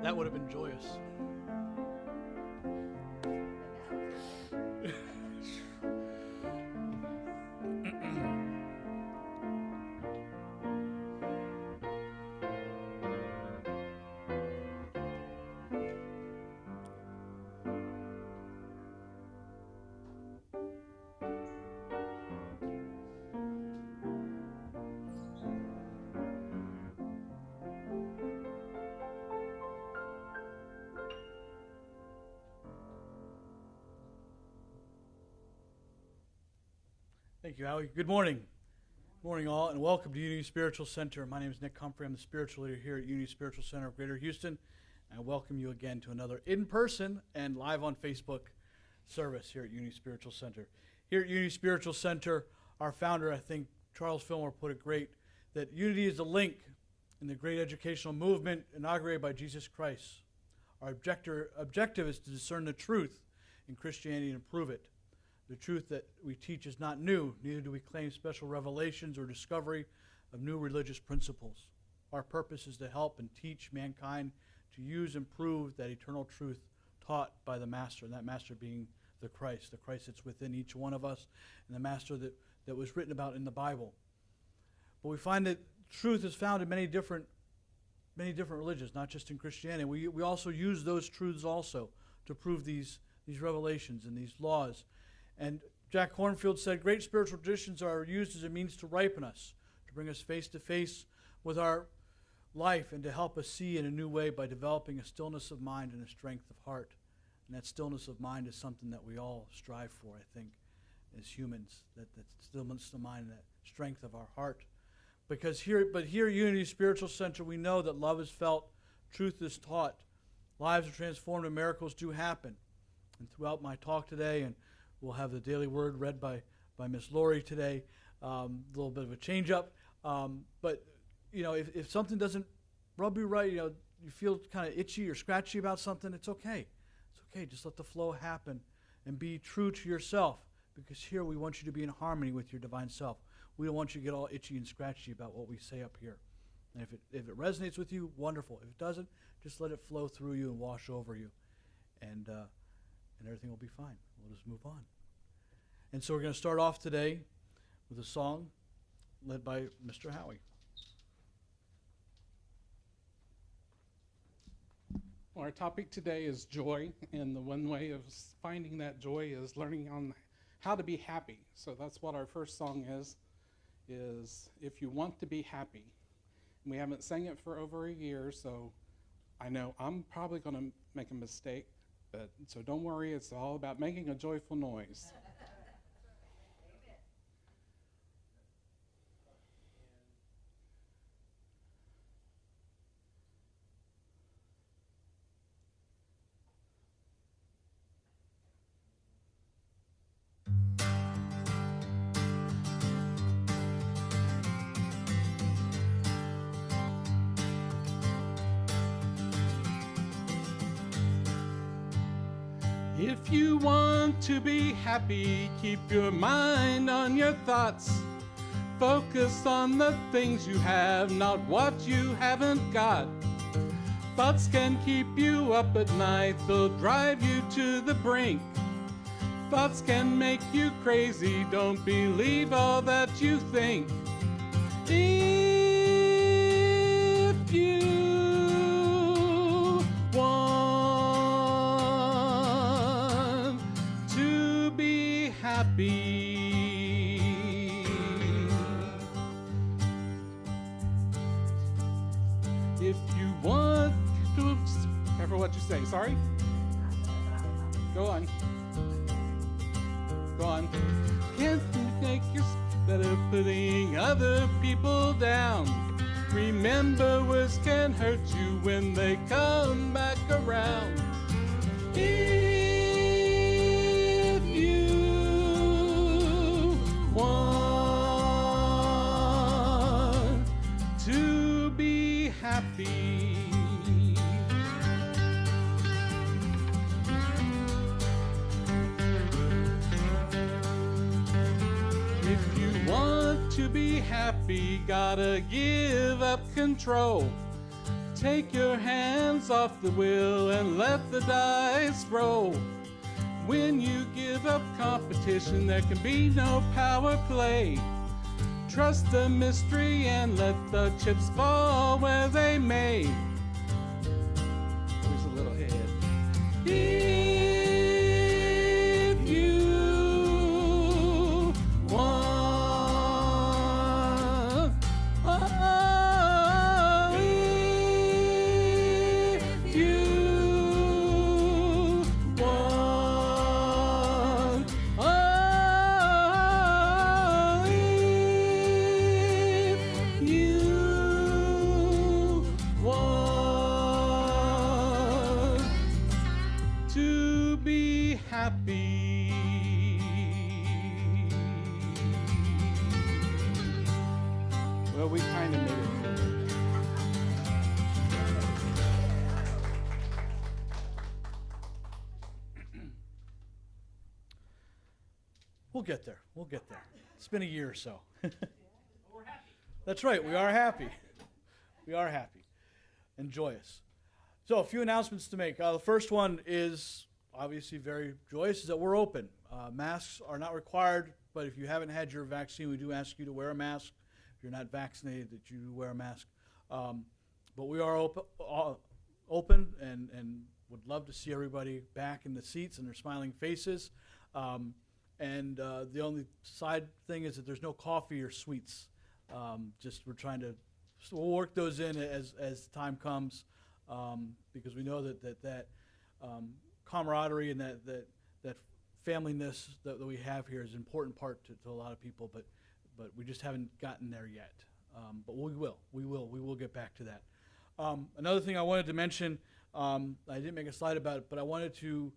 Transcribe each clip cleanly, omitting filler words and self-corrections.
That would have been joyous. Thank you, Howie. Good morning. Good morning, all, and welcome to Unity Spiritual Center. My name is Nick Humphrey. I'm the spiritual leader here at Unity Spiritual Center of Greater Houston. And I welcome you again to another in-person and live on Facebook service here at Unity Spiritual Center. Here at Unity Spiritual Center, our founder, I think Charles Fillmore, put it great, that unity is the link in the great educational movement inaugurated by Jesus Christ. Our objective is to discern the truth in Christianity and prove it. The truth that we teach is not new, neither do we claim special revelations or discovery of new religious principles. Our purpose is to help and teach mankind to use and prove that eternal truth taught by the Master, and that Master being the Christ that's within each one of us, and the Master that was written about in the Bible. But we find that truth is found in many different religions, not just in Christianity. We also use those truths also to prove these revelations and these laws. And Jack Hornfield said, great spiritual traditions are used as a means to ripen us, to bring us face to face with our life and to help us see in a new way by developing a stillness of mind and a strength of heart. And that stillness of mind is something that we all strive for, I think, as humans, that stillness of mind and that strength of our heart. Because here at Unity Spiritual Center, we know that love is felt, truth is taught, lives are transformed, and miracles do happen. And throughout my talk today, and we'll have the daily word read by Miss Lori today. A little bit of a change up. But, you know, if something doesn't rub you right, you know, you feel kind of itchy or scratchy about something, it's okay. It's okay. Just let the flow happen and be true to yourself, because here we want you to be in harmony with your divine self. We don't want you to get all itchy and scratchy about what we say up here. And if it resonates with you, wonderful. If it doesn't, just let it flow through you and wash over you. And everything will be fine. We'll just move on. And so we're going to start off today with a song led by Mr. Howie. Well, our topic today is joy, and the one way of finding that joy is learning on how to be happy. So that's what our first song is If You Want to Be Happy. And we haven't sang it for over a year, so I know I'm probably going to make a mistake. But so don't worry, it's all about making a joyful noise. If you want to be happy, keep your mind on your thoughts. Focus on the things you have, not what you haven't got. Thoughts can keep you up at night, they'll drive you to the brink. Thoughts can make you crazy, don't believe all that you think. If you want to be happy, if you want to, careful what you say, sorry? Go on. Go on. Can't you make your instead of putting other people down? Remember, words can hurt you when they come back around. If you want to be happy, to be happy, gotta give up control. Take your hands off the wheel and let the dice roll. When you give up competition, there can be no power play. Trust the mystery and let the chips fall where they may. Here's a little head. If you want, if you want, if you want to be happy. Well, we kind of made it. We'll get there. We'll get there. It's been a year or so. That's right. We are happy. We are happy and joyous. So a few announcements to make. The first one is obviously very joyous, is that we're open. Masks are not required, but if you haven't had your vaccine, we do ask you to wear a mask. If you're not vaccinated, that you wear a mask. But we are open and would love to see everybody back in the seats and their smiling faces. And the only side thing is that there's no coffee or sweets. Just we're trying to we'll work those in as time comes, because we know that camaraderie and that familyness that we have here is an important part to a lot of people, but we just haven't gotten there yet. But we will get back to that. Another thing I wanted to mention, I didn't make a slide about it, but I wanted to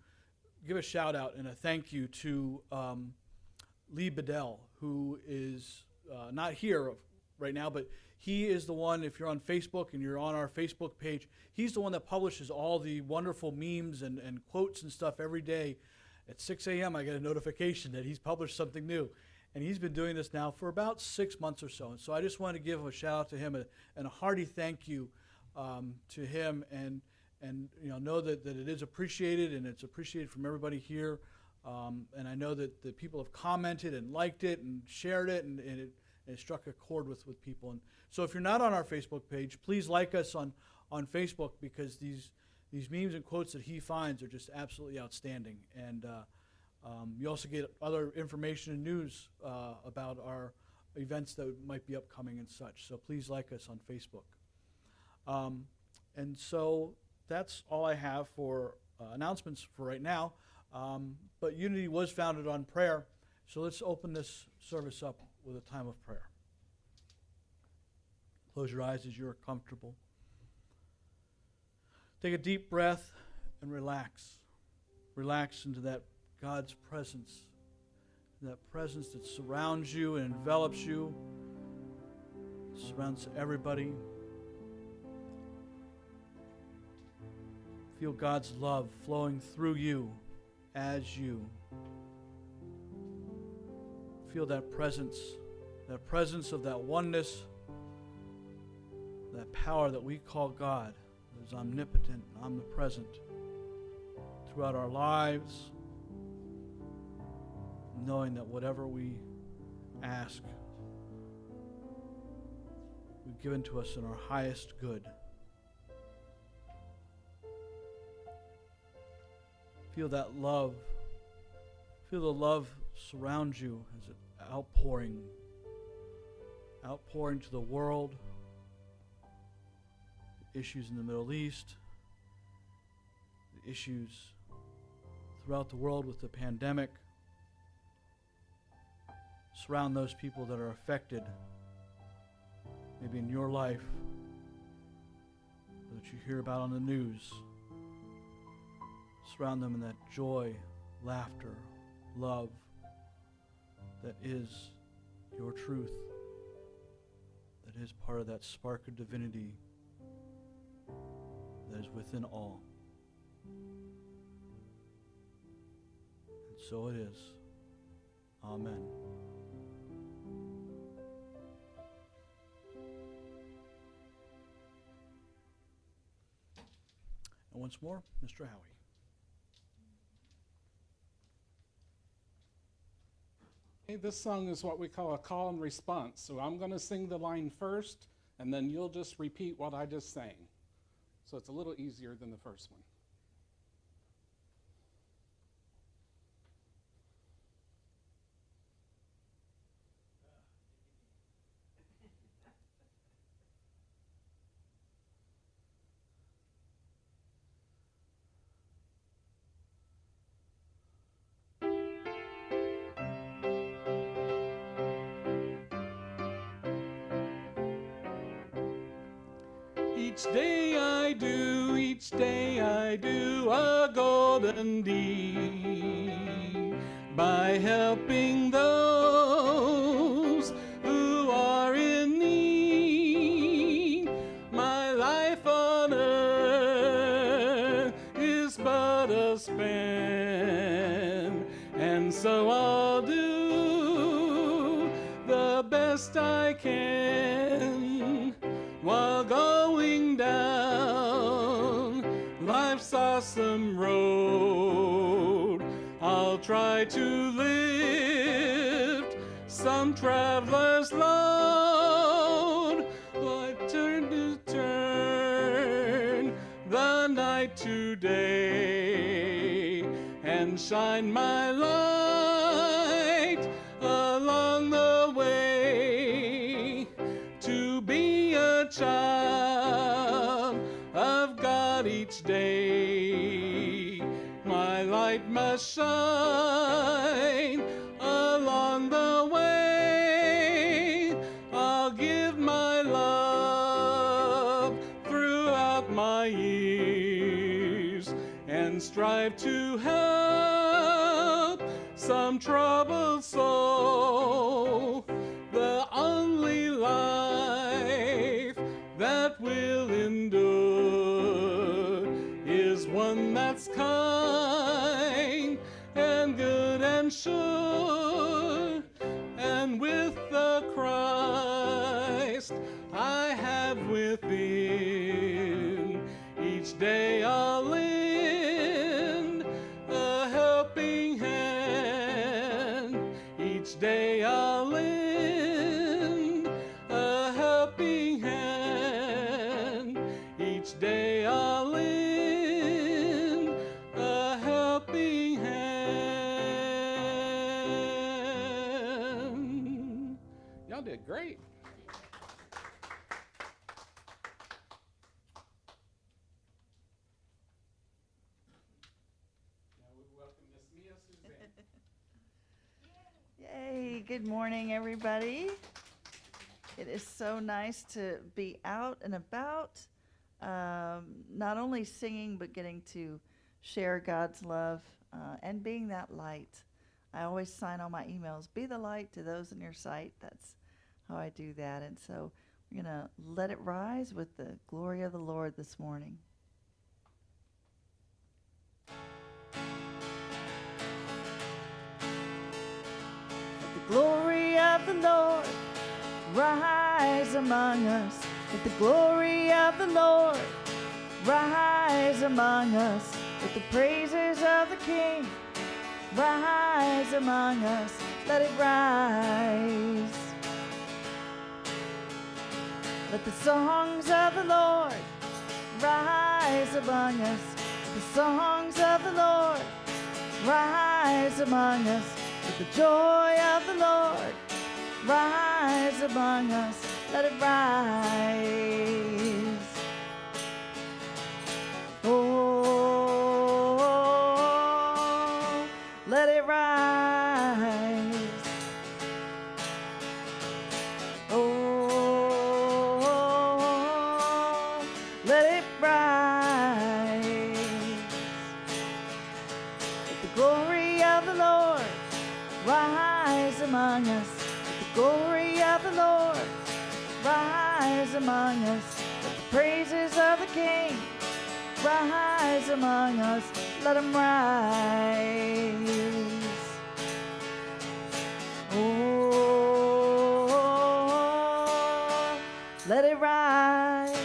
give a shout out and a thank you to Lee Bedell, who is not here right now, but he is the one, if you're on Facebook and you're on our Facebook page, he's the one that publishes all the wonderful memes and quotes and stuff every day. At 6 a.m. I get a notification that he's published something new. And he's been doing this now for about 6 months or so. And so I just wanted to give a shout out to him and a hearty thank you to him, and know that it is appreciated, and it's appreciated from everybody here. And I know that the people have commented and liked it and shared it, and it struck a chord with people. And so if you're not on our Facebook page, please like us on Facebook, because these memes and quotes that he finds are just absolutely outstanding. And you also get other information and news about our events that might be upcoming and such. So please like us on Facebook. And so that's all I have for announcements for right now. But Unity was founded on prayer. So let's open this service up with a time of prayer. Close your eyes as you're comfortable. Take a deep breath and relax. Relax into that God's presence, that presence that surrounds you and envelops you, surrounds everybody. Feel God's love flowing through you as you. Feel that presence of that oneness, that power that we call God, that is omnipotent, omnipresent throughout our lives, knowing that whatever we ask, we've given to us in our highest good. Feel that love. Feel the love surround you as it outpouring to the world, the issues in the Middle East, the issues throughout the world with the pandemic. Surround those people that are affected, maybe in your life, that you hear about on the news. Surround them in that joy, laughter, love that is your truth, that is part of that spark of divinity that is within all. And so it is. Amen. once more, Mr. Howie. Hey, this song is what we call a call and response. So I'm going to sing the line first, and then you'll just repeat what I just sang. So it's a little easier than the first one. Each day I do a golden deed by helping those who are in need. My life on earth is but a span, and so I'll do the best I can while going down life's awesome road. I'll try to lift some traveler's load. I turn to turn the night to day and shine my light along the way to be a child of God each day. My light must shine along the way. I'll give my love throughout my years and strive to help some troubled soul. The only life that will endure is one that's kind and good and sure. And with the Christ I have within, each day I'll lend a helping hand. Each day I'll lend a helping hand. Each day I'll lend a helping hand. Y'all did great. Now we welcome Miss Mia Suzanne. Yay, good morning, everybody. It is so nice to be out and about, not only singing, but getting to share God's love and being that light. I always sign all my emails, be the light to those in your sight. That's how I do that. And so we're going to let it rise with the glory of the Lord this morning. Let the glory of the Lord rise among us. Let the glory of the Lord rise among us. Let the praises of the King rise among us. Let it rise. Let the songs of the Lord rise among us. Let the songs of the Lord rise among us. Let the joy of the Lord rise among us. Let it rise. Oh, let it rise. Oh, let it rise. Let the glory of the Lord rise among us. Let the glory of the Lord rise among us. Let the praises of the King rise among us. Let them rise. Oh, let it rise.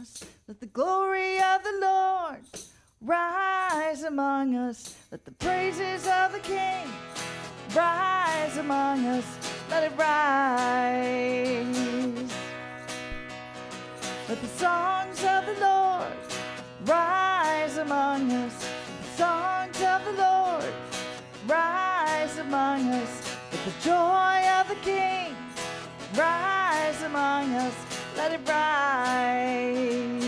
us. Let the glory of the Lord rise among us. Let the praises of the King rise among us. Let it rise. Let the songs of the Lord rise among us. The songs of the Lord rise among us. Let the joy of the King rise among us. Let it rise.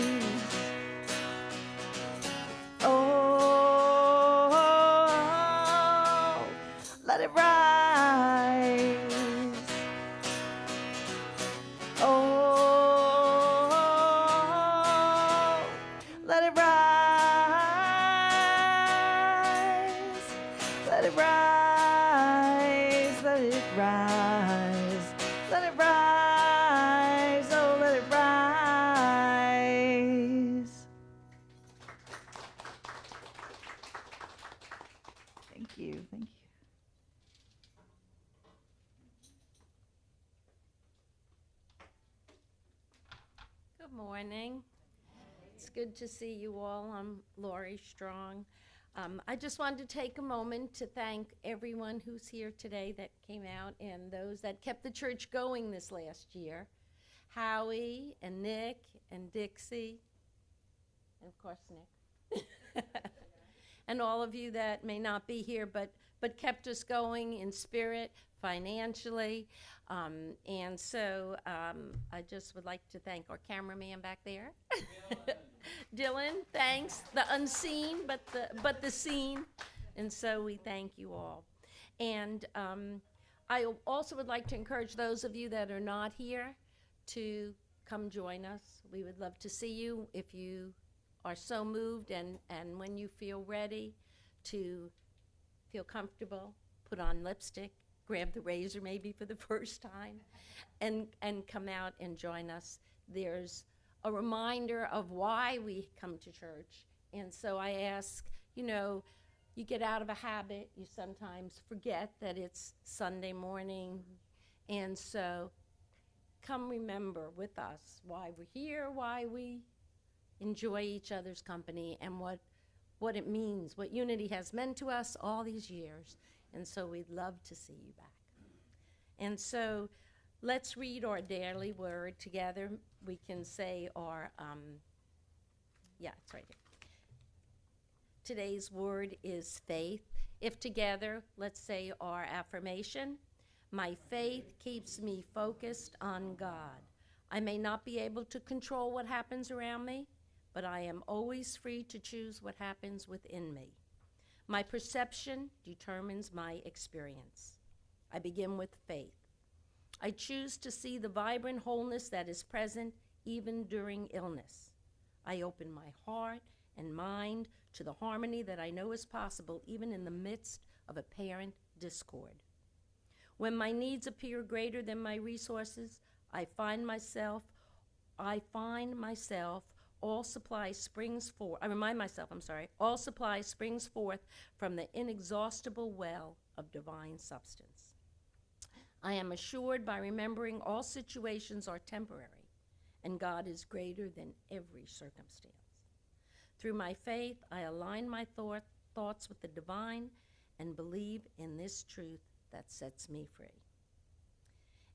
Oh, let it rise. Oh, let it rise. Let it rise. Let it rise. Let it rise. Oh, let it rise. Thank you. Thank you. Good morning. It's good to see you all. I'm Lori Strong. I just wanted to take a moment to thank everyone who's here today that came out and those that kept the church going this last year. Howie and Nick and Dixie, and of course Nick. And all of you that may not be here but kept us going in spirit, financially. And so I just would like to thank our cameraman back there. Dylan, thanks. The unseen, but the seen. And so we thank you all. And I also would like to encourage those of you that are not here to come join us. We would love to see you if you are so moved and when you feel ready to feel comfortable, put on lipstick, grab the razor maybe for the first time, and come out and join us. There's a reminder of why we come to church. And so I ask, you get out of a habit, you sometimes forget that it's Sunday morning. And so come remember with us why we're here, why we enjoy each other's company, and what it means, what unity has meant to us all these years. And so we'd love to see you back. And so let's read our daily word together. We can say our, it's right here. Today's word is faith. If together, let's say our affirmation. My faith keeps me focused on God. I may not be able to control what happens around me, but I am always free to choose what happens within me. My perception determines my experience. I begin with faith. I choose to see the vibrant wholeness that is present even during illness. I open my heart and mind to the harmony that I know is possible even in the midst of apparent discord. When my needs appear greater than my resources, I remind myself all supply springs forth from the inexhaustible well of divine substance. I am assured by remembering all situations are temporary, and God is greater than every circumstance. Through my faith, I align my thoughts with the divine and believe in this truth that sets me free.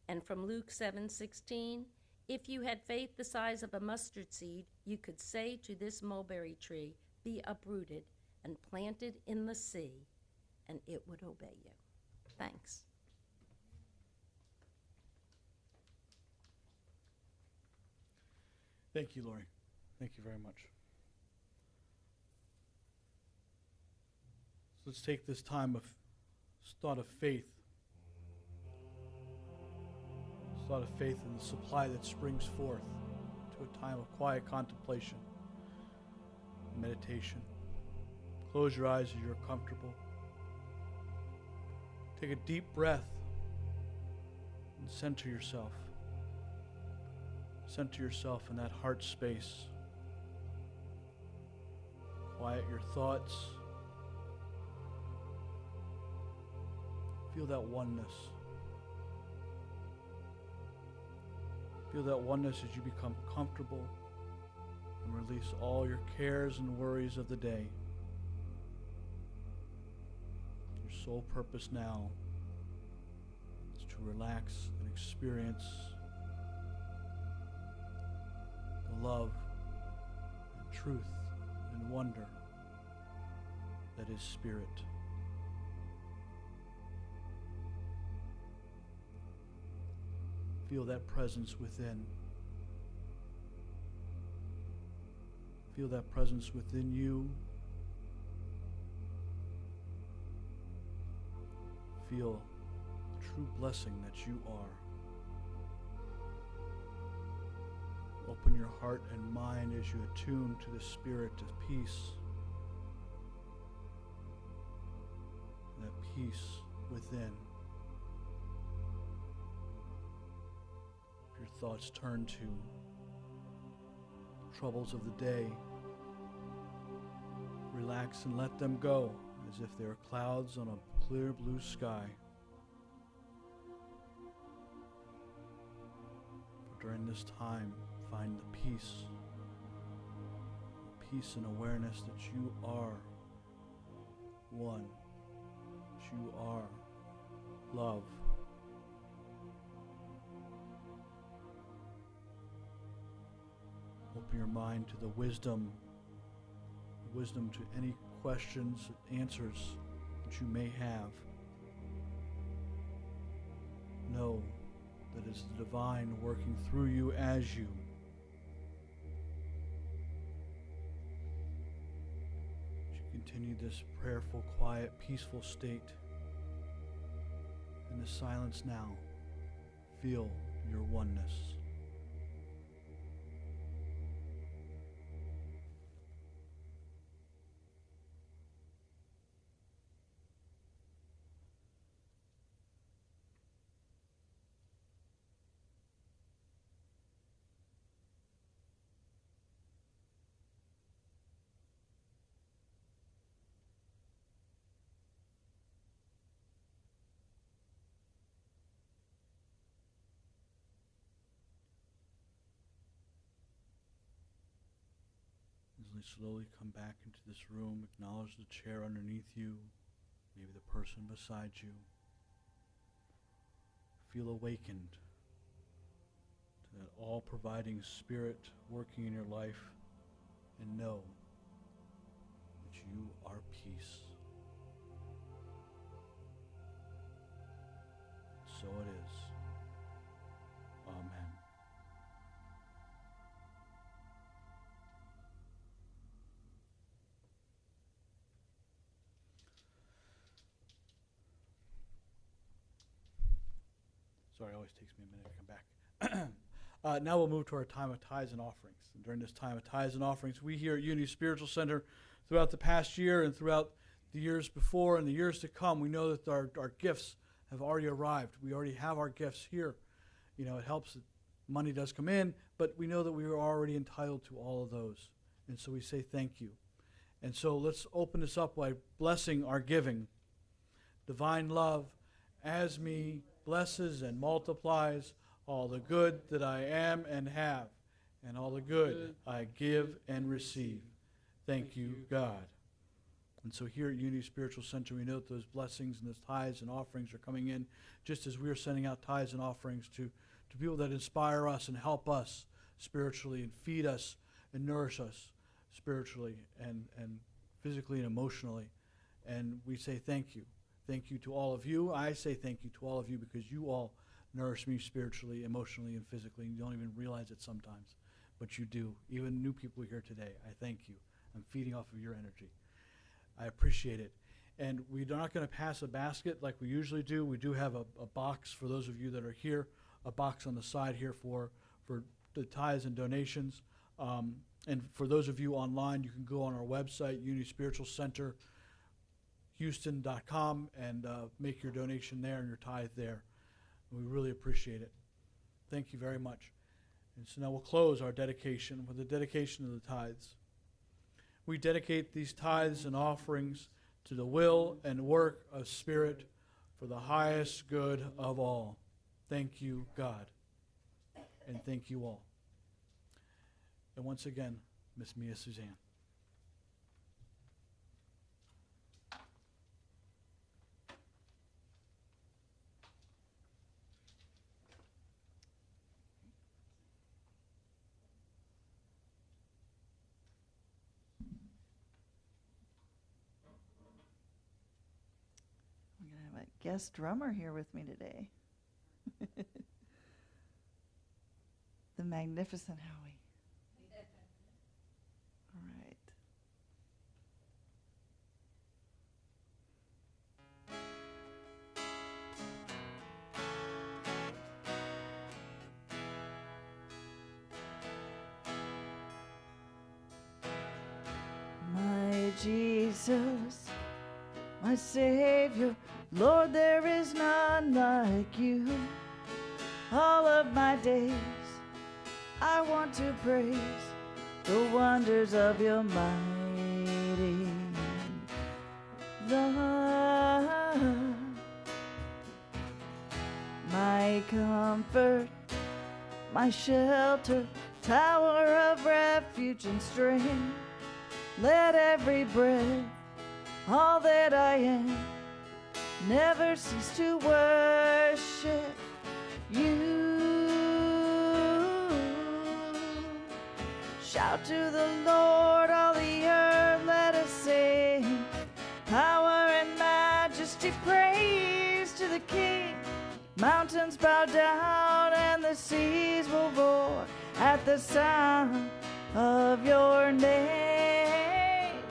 And from Luke 7:16, if you had faith the size of a mustard seed, you could say to this mulberry tree, be uprooted and planted in the sea, and it would obey you. Thanks. Thank you, Lori. Thank you very much. So let's take this time of thought of faith. Thought of faith in the supply that springs forth to a time of quiet contemplation, meditation. Close your eyes as you're comfortable. Take a deep breath and center yourself. Center yourself in that heart space. Quiet your thoughts. Feel that oneness. Feel that oneness as you become comfortable and release all your cares and worries of the day. Your sole purpose now is to relax and experience the love and truth and wonder that is Spirit. Feel that presence within. Feel that presence within you. Feel the true blessing that you are. Open your heart and mind as you attune to the Spirit of peace. That peace within. Your thoughts turn to troubles of the day. Relax and let them go as if they are clouds on a clear blue sky. For during this time, find the peace and awareness that you are one, that you are love. Open your mind to the wisdom to any questions, answers that you may have. Know that it's the divine working through you as you. As you continue this prayerful, quiet, peaceful state, in the silence now, feel your oneness. As we slowly come back into this room, acknowledge the chair underneath you, maybe the person beside you. Feel awakened to that all-providing Spirit working in your life, and know that you are peace. So it is. Amen. Sorry, it always takes me a minute to come back. Now we'll move to our time of tithes and offerings. And during this time of tithes and offerings, we here at Unity Spiritual Center, throughout the past year and throughout the years before and the years to come, we know that our gifts have already arrived. We already have our gifts here. You know, it helps that money does come in, but we know that we are already entitled to all of those. And so we say thank you. And so let's open this up by blessing our giving. Divine love, as me, blesses and multiplies all the good that I am and have, and all the good I give and receive. Thank you, God. And so here at Unity Spiritual Center, we know that those blessings and those tithes and offerings are coming in, just as we are sending out tithes and offerings to people that inspire us and help us spiritually and feed us and nourish us spiritually and physically and emotionally. And we say thank you. Thank you to all of you. I say thank you to all of you because you all nourish me spiritually, emotionally, and physically. You don't even realize it sometimes, but you do. Even new people here today, I thank you. I'm feeding off of your energy. I appreciate it. And we're not going to pass a basket like we usually do. We do have a box for those of you that are here, a box on the side here for the tithes and donations. And for those of you online, you can go on our website, Unity Spiritual Center, Houston.com, and make your donation there and your tithe there. We really appreciate it. Thank you very much. And so now we'll close our dedication with the dedication of the tithes. We dedicate these tithes and offerings to the will and work of Spirit for the highest good of all. Thank you, God. And thank you all. And once again, Miss Mia Suzanne. I'm going to have a guest drummer here with me today. The magnificent Howie. All right. My Jesus, my Savior, Lord, there is none like you. All of my days I want to praise the wonders of your mighty love. My comfort, my shelter, tower of refuge and strength. Let every breath, all that I am, never cease to worship you. Shout to the Lord, all the earth, let us sing. Power and majesty, praise to the King. Mountains bow down and the seas will roar at the sound of your name.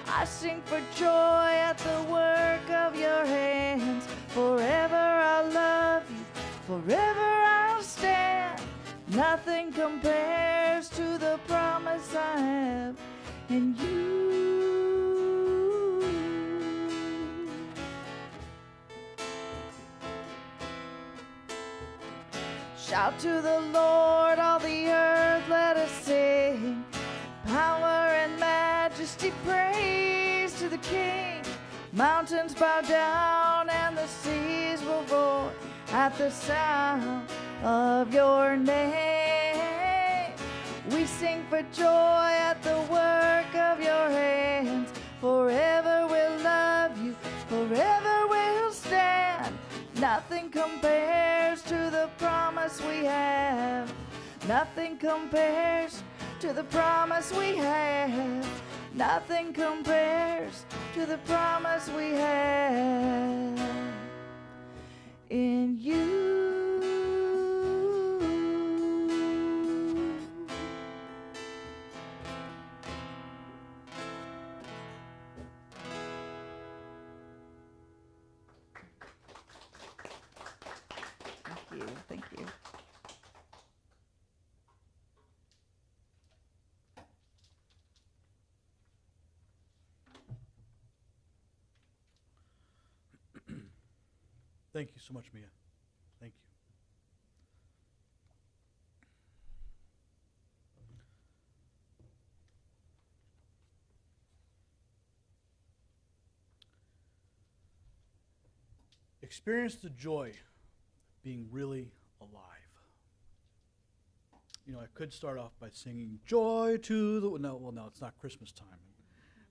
I sing for joy at the work of your hands. Forever I'll love you, forever I'll stand. Nothing compares to the promise I have in you. Shout to the Lord, all the earth, let us sing. Power and majesty, praise to the King. Mountains bow down and the seas will roar at the sound of your name. We sing for joy at the work of your hands. Forever we'll love you, forever we'll stand. Nothing compares to the promise we have. Nothing compares to the promise we have. Nothing compares to the promise we have in you. Thank you. Thank you. Thank you so much, Mia. Thank you. Experience the joy of being really alive. You know, I could start off by singing "Joy to the..." No, it's not Christmas time.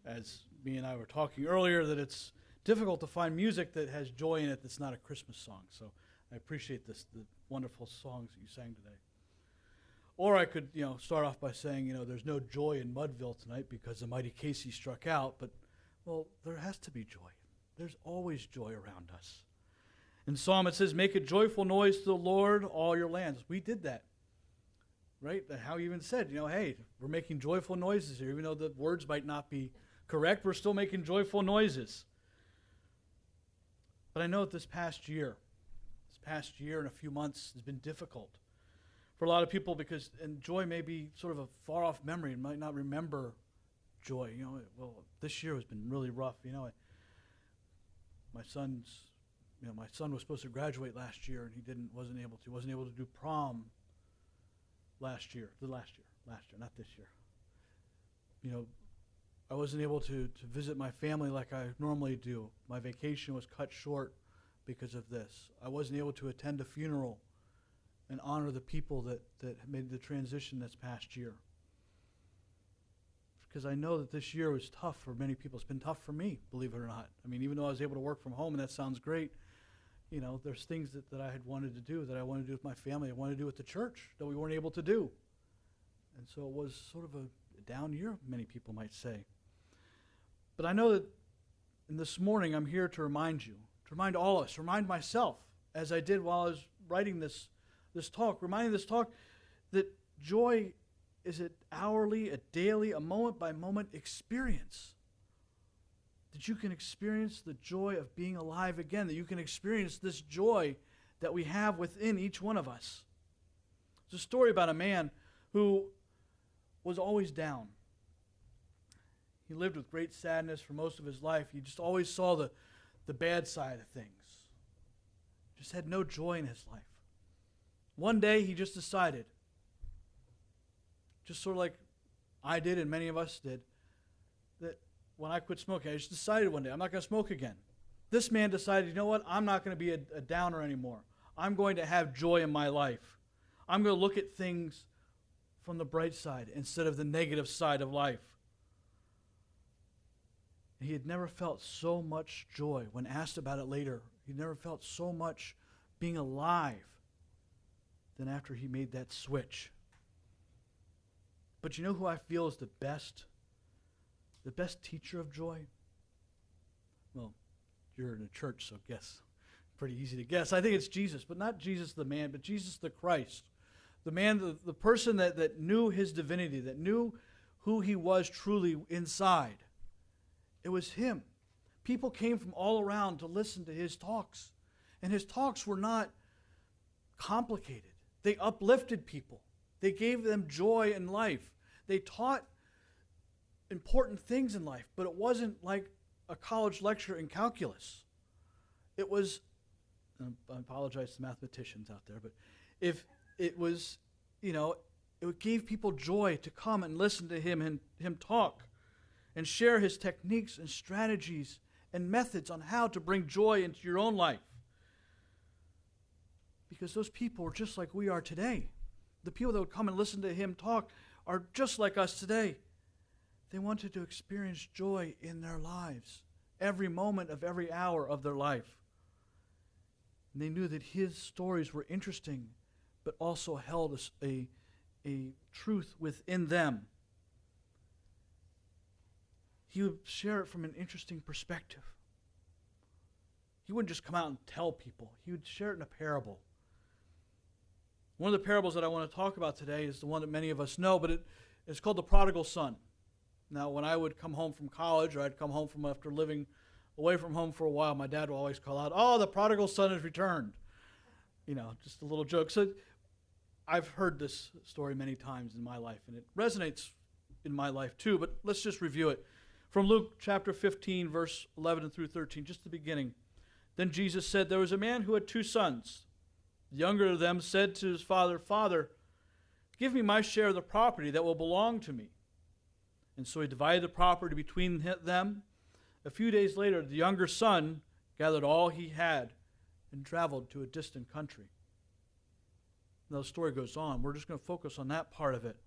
As me and I were talking earlier, that it's difficult to find music that has joy in it that's not a Christmas song. So I appreciate the wonderful songs that you sang today. Or I could, start off by saying, there's no joy in Mudville tonight because the mighty Casey struck out. But, well, there has to be joy. There's always joy around us. In Psalm it says, "Make a joyful noise to the Lord, all your lands." We did that, right? How he even said, hey, we're making joyful noises here. Even though the words might not be correct, we're still making joyful noises. But I know that this past year and a few months has been difficult for a lot of people and joy may be sort of a far-off memory and might not remember joy. This year has been really rough. My son was supposed to graduate last year and he wasn't able to do prom last year, not this year. I wasn't able to visit my family like I normally do. My vacation was cut short because of this. I wasn't able to attend a funeral and honor the people that made the transition this past year. because I know that this year was tough for many people. It's been tough for me, believe it or not. I mean, even though I was able to work from home, and that sounds great, you know, there's things that I had wanted to do, that I wanted to do with my family, I wanted to do with the church, that we weren't able to do. And so it was sort of a down year, many people might say. But I know that in this morning I'm here to remind you, to remind all of us, remind myself, as I did while I was writing this talk, reminding this talk that joy is an hourly, a daily, a moment-by-moment experience. That you can experience the joy of being alive again, that you can experience this joy that we have within each one of us. There's a story about a man who was always down. He lived with great sadness for most of his life. He just always saw the bad side of things. Just had no joy in his life. One day he just decided, just sort of like I did and many of us did, that when I quit smoking, I just decided one day I'm not going to smoke again. This man decided, you know what, I'm not going to be a downer anymore. I'm going to have joy in my life. I'm going to look at things from the bright side instead of the negative side of life. And he had never felt so much joy. When asked about it later, he never felt so much being alive than after he made that switch. But you know who I feel is the best teacher of joy? Well, you're in a church, so guess. Pretty easy to guess. I think it's Jesus, but not Jesus the man, but Jesus the Christ. The man, the person that knew his divinity, that knew who he was truly inside. It was him. People came from all around to listen to his talks. And his talks were not complicated. They uplifted people. They gave them joy in life. They taught important things in life, but it wasn't like a college lecture in calculus. It was, and I apologize to mathematicians out there, but if it was, you know, it gave people joy to come and listen to him and him talk and share his techniques and strategies and methods on how to bring joy into your own life. Because those people were just like we are today. The people that would come and listen to him talk are just like us today. They wanted to experience joy in their lives, every moment of every hour of their life. And they knew that his stories were interesting, but also held a truth within them. He would share it from an interesting perspective. He wouldn't just come out and tell people. He would share it in a parable. One of the parables that I want to talk about today is the one that many of us know, but it's called the prodigal son. Now, when I would come home from college, or I'd come home from after living away from home for a while, my dad would always call out, "Oh, the prodigal son has returned." You know, just a little joke. So I've heard this story many times in my life, and it resonates in my life too, but let's just review it. From Luke chapter 15, verse 11 through 13, just the beginning. Then Jesus said, "There was a man who had 2 sons. The younger of them said to his father, 'Father, give me my share of the property that will belong to me.' And so he divided the property between them. A few days later, the younger son gathered all he had and traveled to a distant country." Now the story goes on. We're just going to focus on that part of it.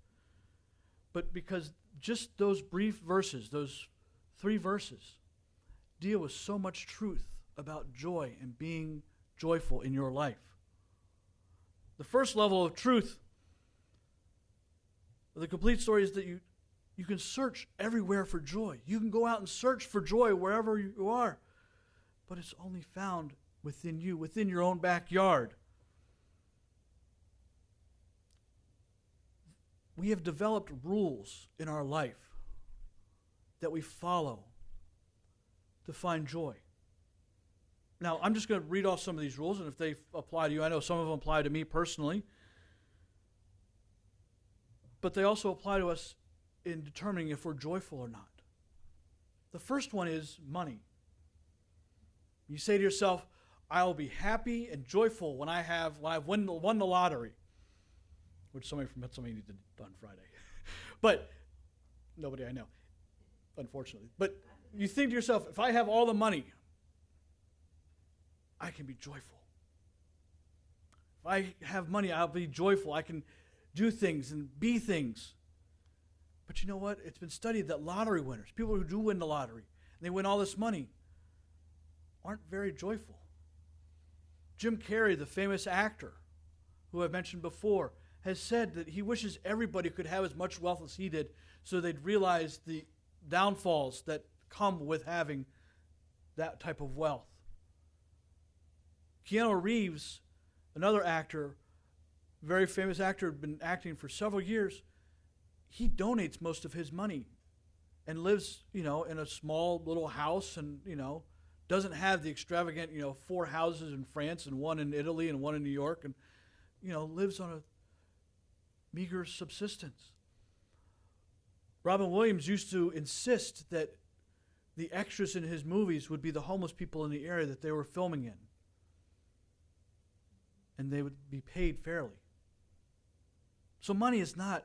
But because just those brief verses, those 3 verses, deal with so much truth about joy and being joyful in your life. The first level of truth of the complete story is that you can search everywhere for joy. You can go out and search for joy wherever you are. But it's only found within you, within your own backyard. We have developed rules in our life that we follow to find joy. Now, I'm just going to read off some of these rules, and if they apply to you, I know some of them apply to me personally, but they also apply to us in determining if we're joyful or not. The first one is money. You say to yourself, "I'll be happy and joyful when I've won the lottery," which somebody from Pennsylvania did on Friday. But nobody I know, unfortunately. But you think to yourself, if I have all the money, I can be joyful. If I have money, I'll be joyful. I can do things and be things. But you know what? It's been studied that lottery winners, people who do win the lottery, and they win all this money, aren't very joyful. Jim Carrey, the famous actor, who I've mentioned before, has said that he wishes everybody could have as much wealth as he did so they'd realize the downfalls that come with having that type of wealth. Keanu Reeves, another actor, very famous actor, had been acting for several years. He donates most of his money and lives, in a small little house and, doesn't have the extravagant, 4 houses in France and 1 in Italy and 1 in New York and, lives on a meager subsistence. Robin Williams used to insist that the extras in his movies would be the homeless people in the area that they were filming in. And they would be paid fairly. So money does not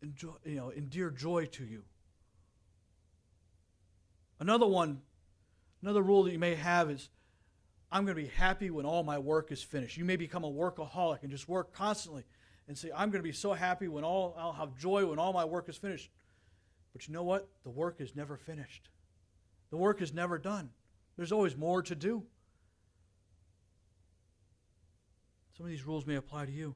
endear joy to you. Another rule that you may have is, I'm going to be happy when all my work is finished. You may become a workaholic and just work constantly and say, I'm going to be so happy when I'll have joy when all my work is finished. But you know what? The work is never finished. The work is never done. There's always more to do. Some of these rules may apply to you.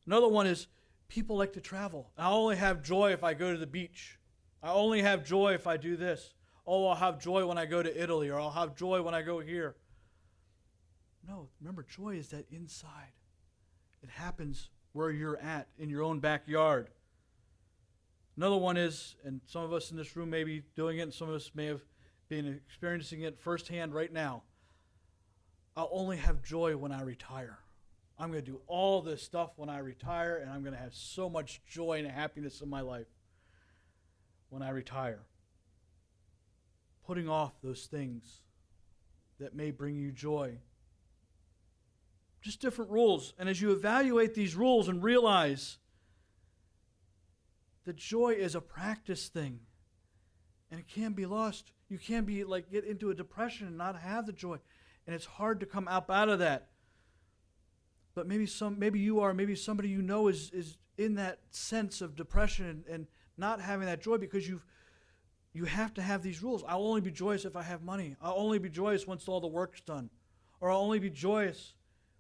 Another one is, people like to travel. I only have joy if I go to the beach. I only have joy if I do this. Oh, I'll have joy when I go to Italy, or I'll have joy when I go here. No, remember, joy is that inside. It happens where you're at, in your own backyard. Another one is, and some of us in this room may be doing it, and some of us may have been experiencing it firsthand right now. I'll only have joy when I retire. I'm going to do all this stuff when I retire, and I'm going to have so much joy and happiness in my life when I retire. Putting off those things that may bring you joy. Just different rules. And as you evaluate these rules and realize that joy is a practice thing, and it can be lost. You can be get into a depression and not have the joy, and it's hard to come out of that. But maybe somebody you know is in that sense of depression and not having that joy because you have to have these rules. I'll only be joyous if I have money. I'll only be joyous once all the work's done. Or I'll only be joyous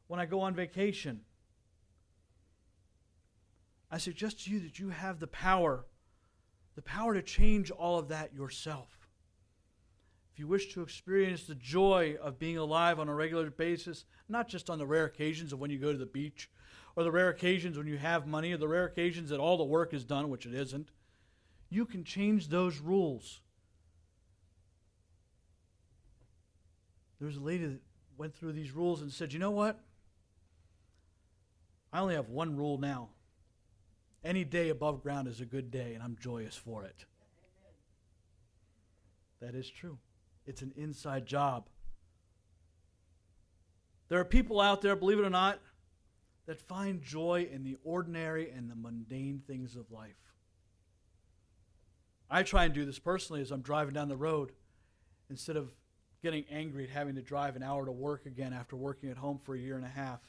when I go on vacation. I suggest to you that you have the power to change all of that yourself. If you wish to experience the joy of being alive on a regular basis, not just on the rare occasions of when you go to the beach, or the rare occasions when you have money, or the rare occasions that all the work is done, which it isn't, you can change those rules. There was a lady that went through these rules and said, you know what? I only have one rule now. Any day above ground is a good day, and I'm joyous for it. That is true. It's an inside job. There are people out there, believe it or not, that find joy in the ordinary and the mundane things of life. I try and do this personally as I'm driving down the road. Instead of getting angry at having to drive an hour to work again after working at home for a year and a half,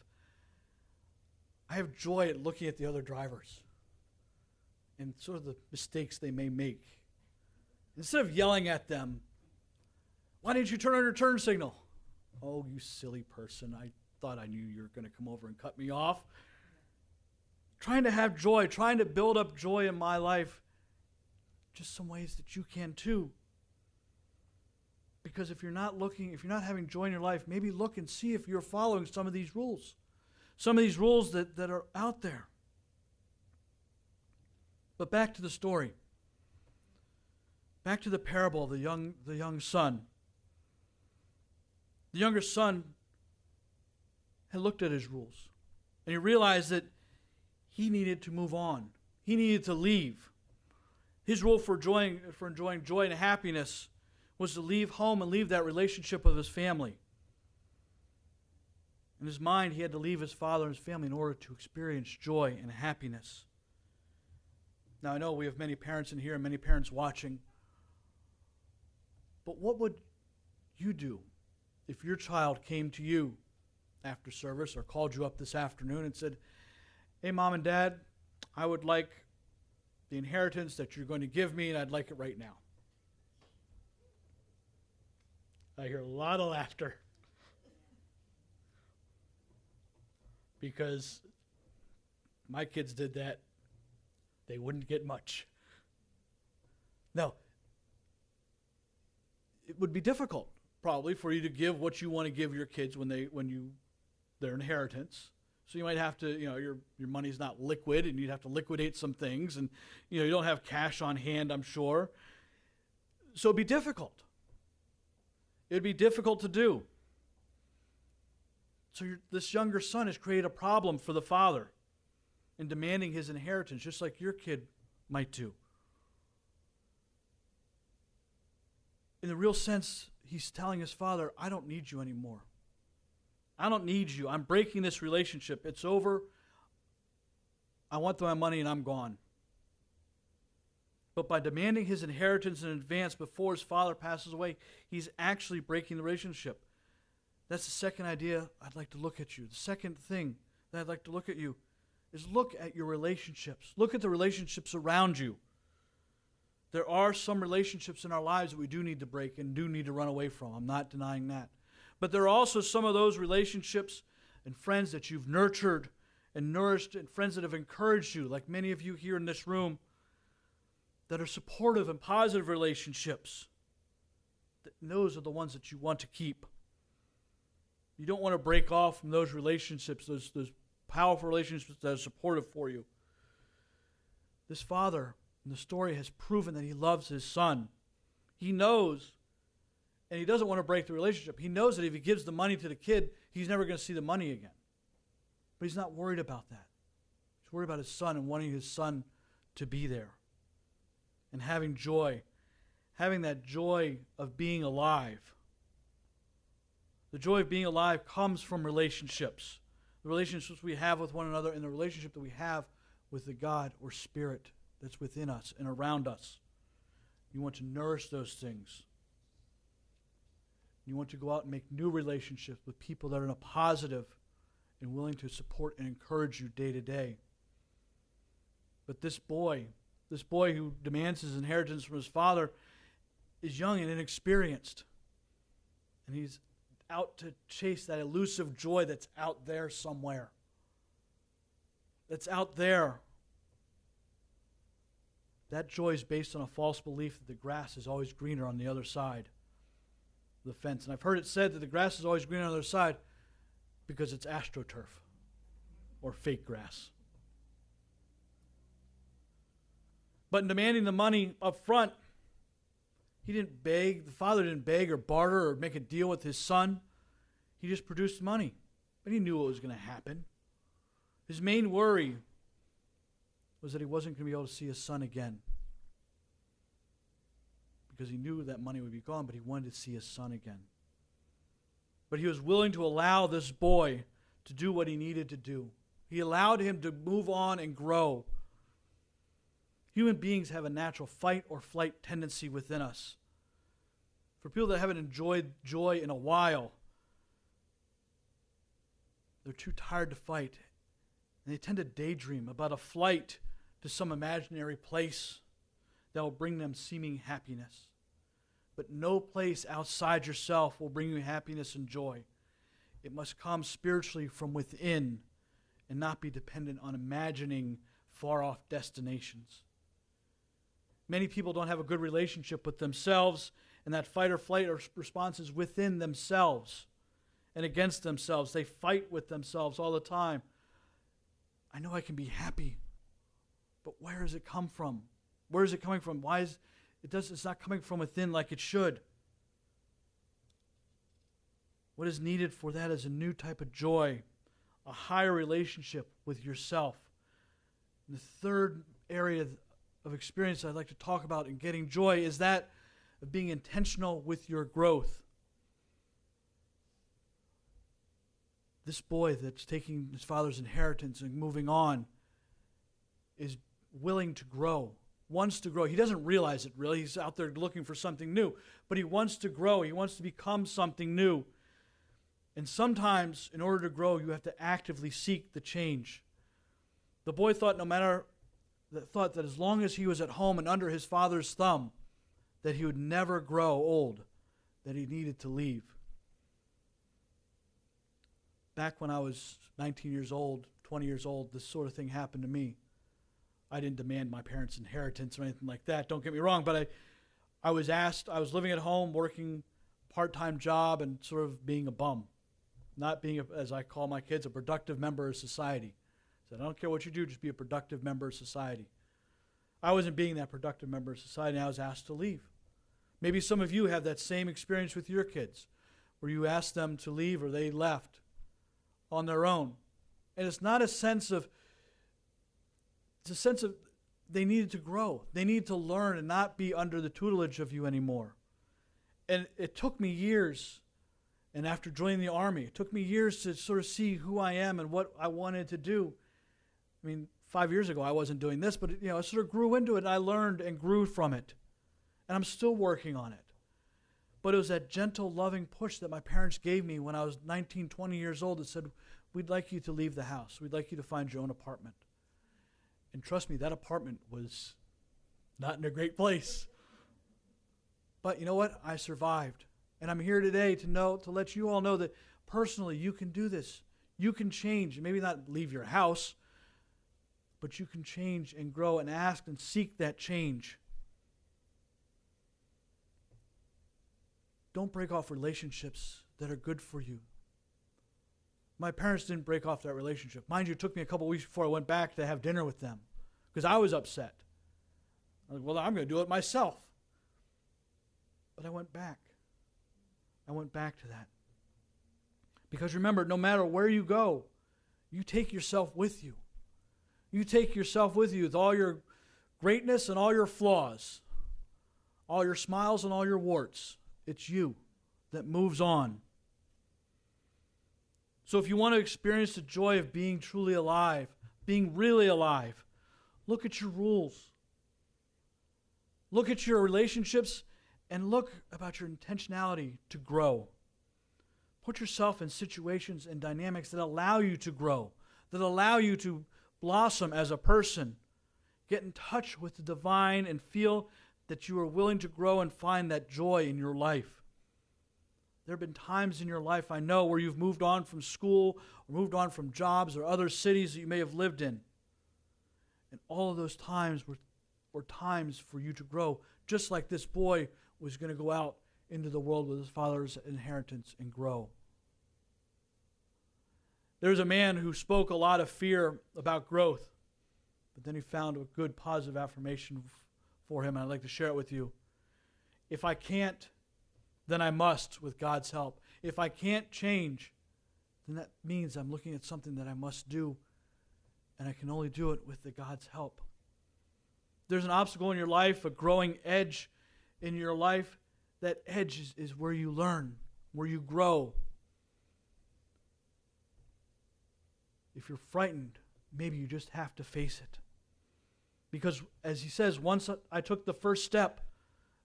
I have joy at looking at the other drivers and sort of the mistakes they may make. Instead of yelling at them, why didn't you turn on your turn signal? Oh, you silly person. I thought I knew you were going to come over and cut me off. Trying to have joy, trying to build up joy in my life. Just some ways that you can too. Because if you're not having joy in your life, maybe look and see if you're following some of these rules. Some of these rules that are out there. But back to the story. Back to the parable of the young son. The younger son had looked at his rules, and he realized that he needed to move on. He needed to leave. His rule for enjoying joy and happiness was to leave home and leave that relationship with his family. In his mind, he had to leave his father and his family in order to experience joy and happiness. Now, I know we have many parents in here and many parents watching, but what would you do if your child came to you after service or called you up this afternoon and said, hey, Mom and Dad, I would like the inheritance that you're going to give me, and I'd like it right now. I hear a lot of laughter. Because my kids did that, they wouldn't get much. Now, it would be difficult, probably, for you to give what you want to give your kids when their inheritance. So you might have to, your money's not liquid, and you'd have to liquidate some things, and you don't have cash on hand, I'm sure. So it'd be difficult. It'd be difficult to do. So this younger son has created a problem for the father in demanding his inheritance, just like your kid might do. In the real sense, he's telling his father, I don't need you anymore. I don't need you. I'm breaking this relationship. It's over. I want my money and I'm gone. But by demanding his inheritance in advance before his father passes away, he's actually breaking the relationship. That's the second idea I'd like to look at you. The second thing that I'd like to look at you is look at your relationships. Look at the relationships around you. There are some relationships in our lives that we do need to break and do need to run away from. I'm not denying that. But there are also some of those relationships and friends that you've nurtured and nourished, and friends that have encouraged you, like many of you here in this room, that are supportive and positive relationships. Those are the ones that you want to keep. You don't want to break off from those relationships, those powerful relationships that are supportive for you. This father in the story has proven that he loves his son. He knows, and he doesn't want to break the relationship. He knows that if he gives the money to the kid, he's never going to see the money again. But he's not worried about that. He's worried about his son and wanting his son to be there and having joy, having that joy of being alive. The joy of being alive comes from relationships. The relationships we have with one another and the relationship that we have with the God or Spirit that's within us and around us. You want to nourish those things. You want to go out and make new relationships with people that are in a positive and willing to support and encourage you day to day. But this boy who demands his inheritance from his father is young and inexperienced. And he's out to chase that elusive joy that's out there somewhere. That's out there. That joy is based on a false belief that the grass is always greener on the other side of the fence. And I've heard it said that the grass is always greener on the other side because it's AstroTurf or fake grass. But in demanding the money up front, he didn't beg. The father didn't beg or barter or make a deal with his son. He just produced money. But he knew what was going to happen. His main worry was that he wasn't going to be able to see his son again. Because he knew that money would be gone, but he wanted to see his son again. But he was willing to allow this boy to do what he needed to do. He allowed him to move on and grow. Human beings have a natural fight or flight tendency within us. For people that haven't enjoyed joy in a while, they're too tired to fight. And they tend to daydream about a flight to some imaginary place that will bring them seeming happiness. But no place outside yourself will bring you happiness and joy. It must come spiritually from within and not be dependent on imagining far-off destinations. Many people don't have a good relationship with themselves, and that fight or flight response is within themselves and against themselves. They fight with themselves all the time. I know I can be happy, but where does it come from? Where is it coming from? Why is it's not coming from within like it should? What is needed for that is a new type of joy, a higher relationship with yourself. And the third area of experience I'd like to talk about in getting joy is that of being intentional with your growth. This boy that's taking his father's inheritance and moving on is willing to grow, wants to grow. He doesn't realize it really. He's out there looking for something new, but he wants to grow. He wants to become something new. And sometimes, in order to grow, you have to actively seek the change. The boy thought no matter that thought that as long as he was at home and under his father's thumb, that he would never grow old, that he needed to leave. Back when I was 19 years old, 20 years old, this sort of thing happened to me. I didn't demand my parents' inheritance or anything like that, don't get me wrong, but I was asked, I was living at home, working part-time job and sort of being a bum. Not being, as I call my kids, a productive member of society. I said, I don't care what you do, just be a productive member of society. I wasn't being that productive member of society, and I was asked to leave. Maybe some of you have that same experience with your kids, where you asked them to leave or they left on their own. And it's not a sense of, it's a sense of they needed to grow. They needed to learn and not be under the tutelage of you anymore. And it took me years, and after joining the Army, it took me years to sort of see who I am and what I wanted to do. I mean, 5 years ago I wasn't doing this, but I sort of grew into it, and I learned and grew from it. And I'm still working on it. But it was that gentle, loving push that my parents gave me when I was 19, 20 years old that said, we'd like you to leave the house. We'd like you to find your own apartment. And trust me, that apartment was not in a great place. But you know what? I survived. And I'm here today to let you all know that personally you can do this. You can change. Maybe not leave your house, but you can change and grow and ask and seek that change. Don't break off relationships that are good for you. My parents didn't break off that relationship. Mind you, it took me a couple weeks before I went back to have dinner with them because I was upset. I was like, well, I'm going to do it myself. But I went back. I went back to that. Because remember, no matter where you go, you take yourself with you. You take yourself with you with all your greatness and all your flaws, all your smiles and all your warts. It's you that moves on. So if you want to experience the joy of being truly alive, being really alive, look at your rules. Look at your relationships and look about your intentionality to grow. Put yourself in situations and dynamics that allow you to grow, that allow you to blossom as a person. Get in touch with the divine and feel that you are willing to grow and find that joy in your life. There have been times in your life, I know, where you've moved on from school or moved on from jobs or other cities that you may have lived in. And all of those times were times for you to grow, just like this boy was going to go out into the world with his father's inheritance and grow. There's a man who spoke a lot of fear about growth, but then he found a good positive affirmation for him, and I'd like to share it with you. If I can't, then I must with God's help. If I can't change, then that means I'm looking at something that I must do, and I can only do it with God's help. There's an obstacle in your life, a growing edge in your life. That edge is where you learn, where you grow. If you're frightened, maybe you just have to face it. Because as he says, once I took the first step,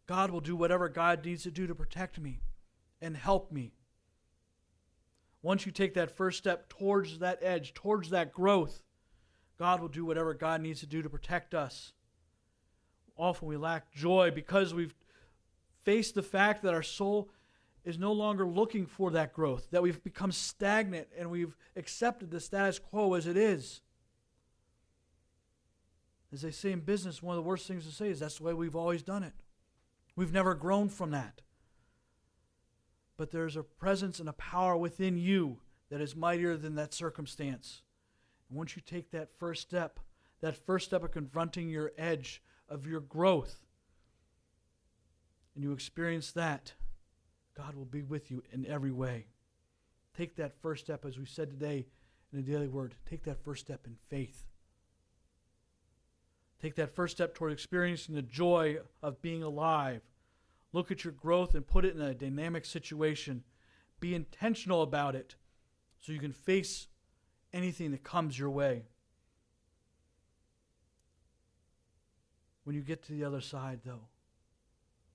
God will do whatever God needs to do to protect me and help me. Once you take that first step towards that edge, towards that growth, God will do whatever God needs to do to protect us. Often we lack joy because we've faced the fact that our soul is no longer looking for that growth, that we've become stagnant and we've accepted the status quo as it is. As they say in business, one of the worst things to say is that's the way we've always done it. We've never grown from that. But there's a presence and a power within you that is mightier than that circumstance. And once you take that first step of confronting your edge of your growth, and you experience that, God will be with you in every way. Take that first step, as we said today in the daily word. Take that first step in faith. Take that first step toward experiencing the joy of being alive. Look at your growth and put it in a dynamic situation. Be intentional about it so you can face anything that comes your way. When you get to the other side, though,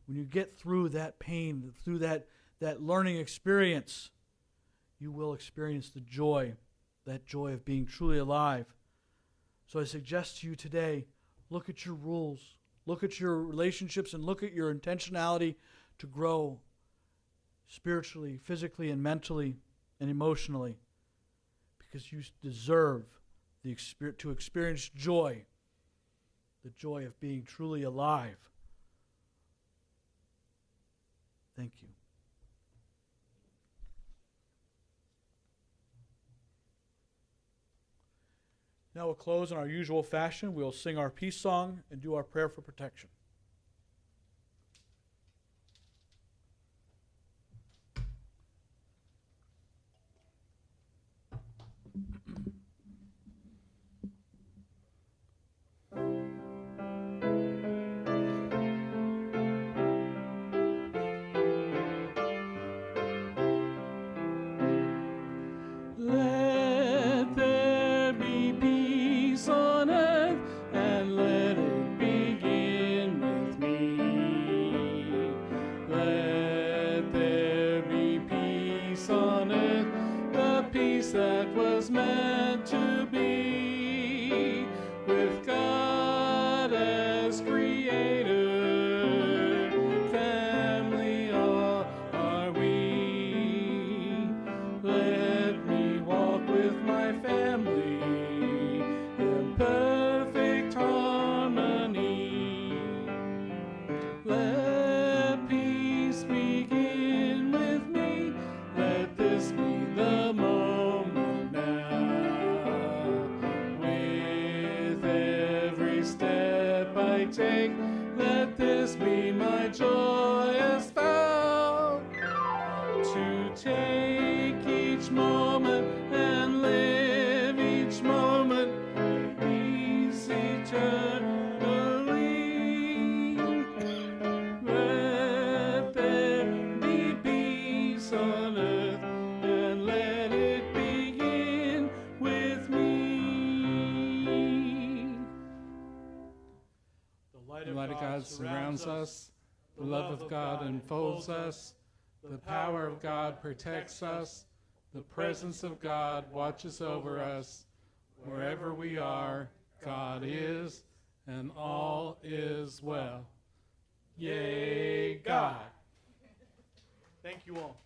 when you get through that pain, through that learning experience, you will experience the joy, that joy of being truly alive. So I suggest to you today, Look at your rules. Look at your relationships and look at your intentionality to grow spiritually, physically, and mentally and emotionally, because you deserve to experience joy, the joy of being truly alive. Thank you. Now we'll close in our usual fashion. We'll sing our peace song and do our prayer for protection. Let there be peace on earth, and let it begin with me. Let there be peace on earth, the peace that was meant to be, with God as creator. Family are we. Let me walk with my family in perfect harmony. Let peace begin with me. Let this be the moment now. With every step I take, let this be my joyous vow. To take each moment and live each moment with peace eternally. Let there be peace on earth, and let it begin with me. The The light of God surrounds us, the love of God enfolds us, the power of God protects us, the presence of God watches over us. Wherever we are, God is, and all is well. Yea, God. Thank you all.